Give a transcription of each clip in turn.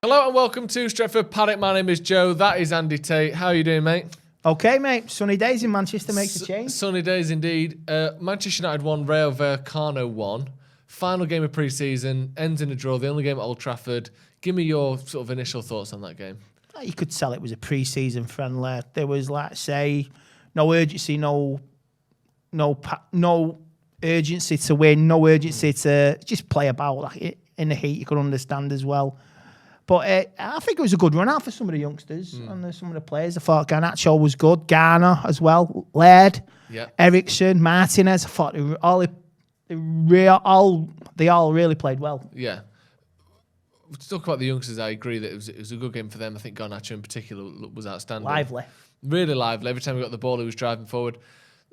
Hello and welcome to Stretford Paddock. My name is Joe. That is Andy Tate. How are you doing, mate? Okay, mate. Sunny days in Manchester makes a change. Sunny days indeed. Manchester United won, Rayo Vallecano won. Final game of pre-season, ends in a draw, the only game at Old Trafford. Give me your sort of initial thoughts on that game. You could tell it was a pre-season friendly. There was, like, say, no urgency, no urgency to win, no urgency to just play about. Like, in the heat, you could understand as well. But I think it was a good run out for some of the youngsters and some of the players. I thought Garnacho was good. Garner as well. Laird, Ericsson, Martinez. I thought they all really played well. Yeah. To talk about the youngsters, I agree that it was a good game for them. I think Garnacho in particular was outstanding. Lively. Really lively. Every time he got the ball, he was driving forward.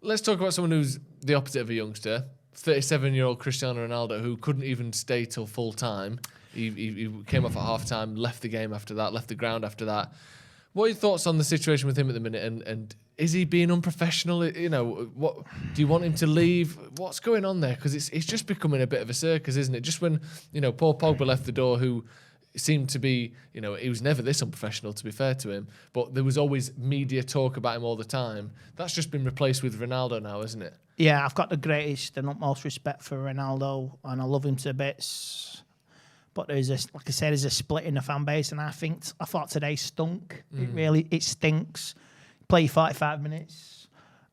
Let's talk about someone who's the opposite of a youngster. 37-year-old Cristiano Ronaldo, who couldn't even stay till full time. He came off at half-time, left the game after that, left the ground after that. What are your thoughts on the situation with him at the minute? And is he being unprofessional? You know, what do you want him to leave? What's going on there? Because it's just becoming a bit of a circus, isn't it? Just when, Paul Pogba left the door, who seemed to be, he was never this unprofessional, to be fair to him, but there was always media talk about him all the time. That's just been replaced with Ronaldo now, isn't it? Yeah, I've got the greatest and utmost respect for Ronaldo, and I love him to bits. But there's there's a split in the fan base, and I thought today stunk. It stinks. Play 45 minutes,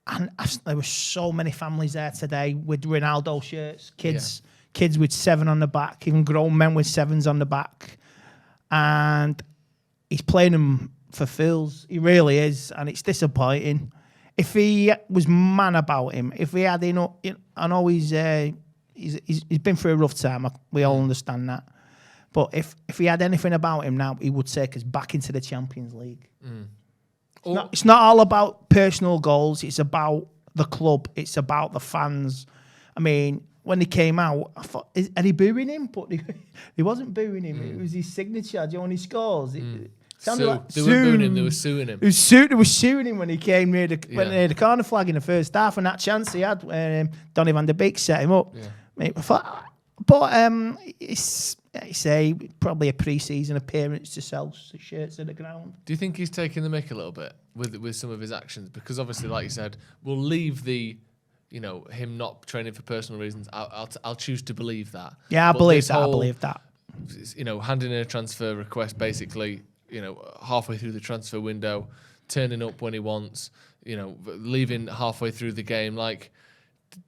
and there were so many families there today with Ronaldo shirts, kids with 7 on the back, even grown men with 7s on the back, and he's playing them for fools. He really is, and it's disappointing. If he was man about him, if he had I know he's been through a rough time. We all understand that. But if he had anything about him now, he would take us back into the Champions League. It's not all about personal goals. It's about the club. It's about the fans. I mean, when he came out, I thought, are they booing him? But he wasn't booing him. It was his signature. When he scores, they weren't booing him. They were suing him. They were suing him when he came near the corner flag in the first half, and that chance he had, Donny van der Beek set him up. Yeah. Mate, I thought, but it's probably a pre-season appearance to sell shirts at the ground. Do you think he's taking the mick a little bit with some of his actions? Because obviously, like you said, we'll leave the, him not training for personal reasons. I'll choose to believe that. Yeah, I believe that. Handing in a transfer request basically, halfway through the transfer window, turning up when he wants, leaving halfway through the game, like.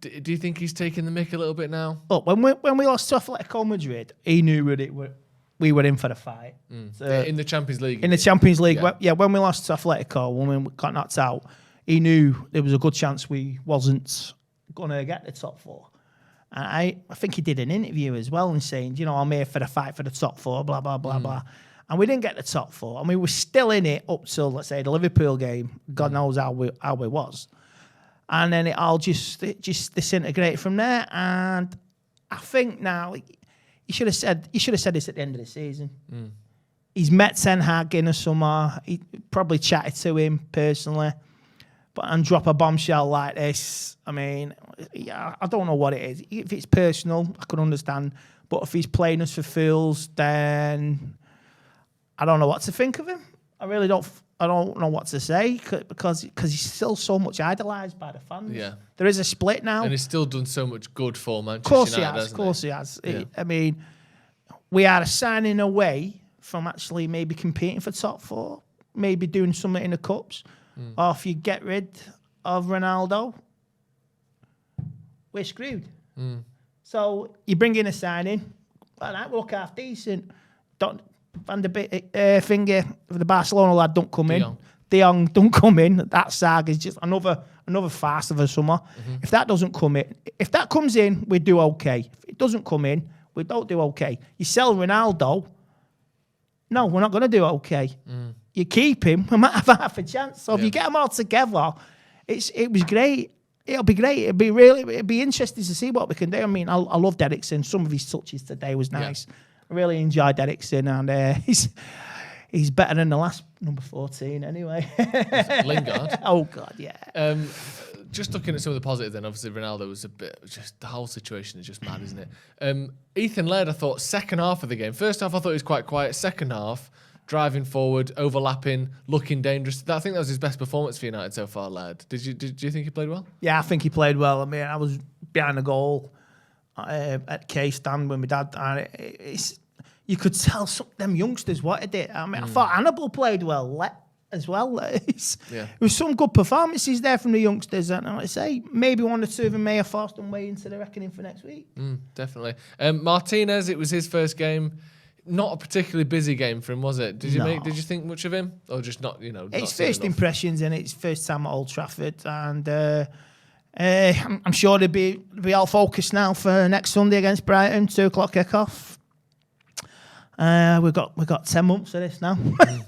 Do you think he's taking the mick a little bit now? Look, when we lost to Atletico Madrid, he knew we were in for the fight. So, in the Champions League? In the Champions League, when we lost to Atletico, when we got knocked out, he knew there was a good chance we wasn't going to get the top 4. And I think he did an interview as well and saying, I'm here for the fight for the top 4, blah, blah, blah, blah. And we didn't get the top 4. I mean, we were still in it up till, let's say, the Liverpool game. God knows how we was. And then it all just disintegrated from there. And I think now he should have said this at the end of the season. He's met Ten Hag in the summer. He probably chatted to him personally, and drop a bombshell like this. I mean, I don't know what it is. If it's personal, I could understand. But if he's playing us for fools, then I don't know what to think of him. I really don't. I don't know what to say because he's still so much idolised by the fans. Yeah. There is a split now. And he's still done so much good for Manchester United, Of course he has. Yeah. I mean, we are signing away from actually maybe competing for top 4, maybe doing something in the Cups. Or if you get rid of Ronaldo, we're screwed. So you bring in a signing, well, that will look half decent. Van der Beek, finger for the Barcelona lad don't come in. De Jong don't come in. That saga is just another farce of a summer. If that doesn't come in, if that comes in, we do okay. If it doesn't come in, we don't do okay. You sell Ronaldo, no, we're not going to do okay. You keep him, we might have half a chance. So if you get them all together, it was great. It'll be great. It'd be interesting to see what we can do. I mean, I loved Ericsson. Some of his touches today was nice. I really enjoyed Ericsson, and he's better than the last number 14 anyway. Lingard. Oh God, yeah. just looking at some of the positives, then obviously Ronaldo was a bit. Just the whole situation is just mad, isn't it? Ethan Laird, I thought second half of the game. First half, I thought he was quite quiet. Second half, driving forward, overlapping, looking dangerous. I think that was his best performance for United so far, Laird. Do you think he played well? Yeah, I think he played well. I mean, I was behind the goal at K-Stand when my dad. And you could tell some of them youngsters wanted it. I mean, I thought Hannibal played well as well. There was some good performances there from the youngsters, and like I say, maybe one or two of them may have forced them way into the reckoning for next week. Definitely. Martinez, it was his first game. Not a particularly busy game for him, was it? Did you think much of him, or just not? It's first impressions, and it's first time at Old Trafford, and I'm sure they'll be all focused now for next Sunday against Brighton, 2:00 kickoff. We've got 10 months of this now.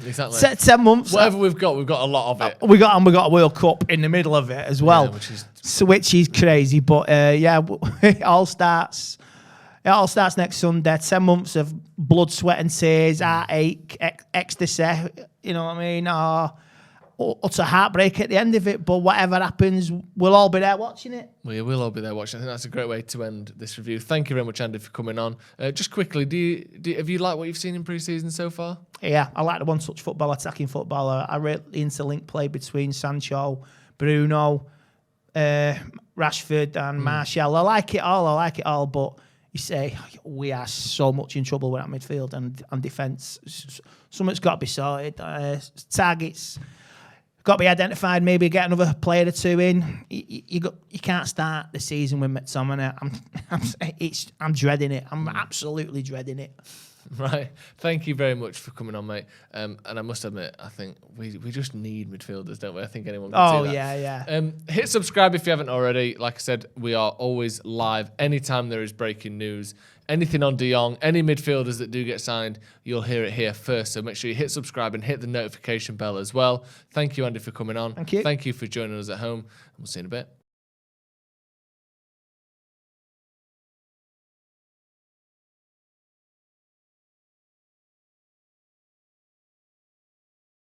Exactly. 10 months. Whatever we've got a lot of it. We got a World Cup in the middle of it as well, which is crazy. But it all starts. It all starts next Sunday. 10 months of blood, sweat, and tears, heartache, ecstasy. You know what I mean? Utter heartbreak at the end of it. But whatever happens, we'll all be there watching it. We will all be there watching. I think that's a great way to end this review. Thank you very much, Andy, for coming on. Just quickly, have you liked what you've seen in pre-season so far? Yeah, I like the one-touch football, attacking football. I really interlink play between Sancho, Bruno, Rashford, and Martial. I like it all, but you say we are so much in trouble with that midfield and defence. Something's got to be sorted. Targets got to be identified. Maybe get another player or two in. You can't start the season with McTominay. I'm dreading it. I'm absolutely dreading it. Right. Thank you very much for coming on, mate. And I must admit, I think we just need midfielders, don't we? I think anyone can see that. Yeah. Hit subscribe if you haven't already. Like I said, we are always live anytime there is breaking news. Anything on De Jong, any midfielders that do get signed, you'll hear it here first. So make sure you hit subscribe and hit the notification bell as well. Thank you, Andy, for coming on. Thank you. Thank you for joining us at home. And we'll see you in a bit.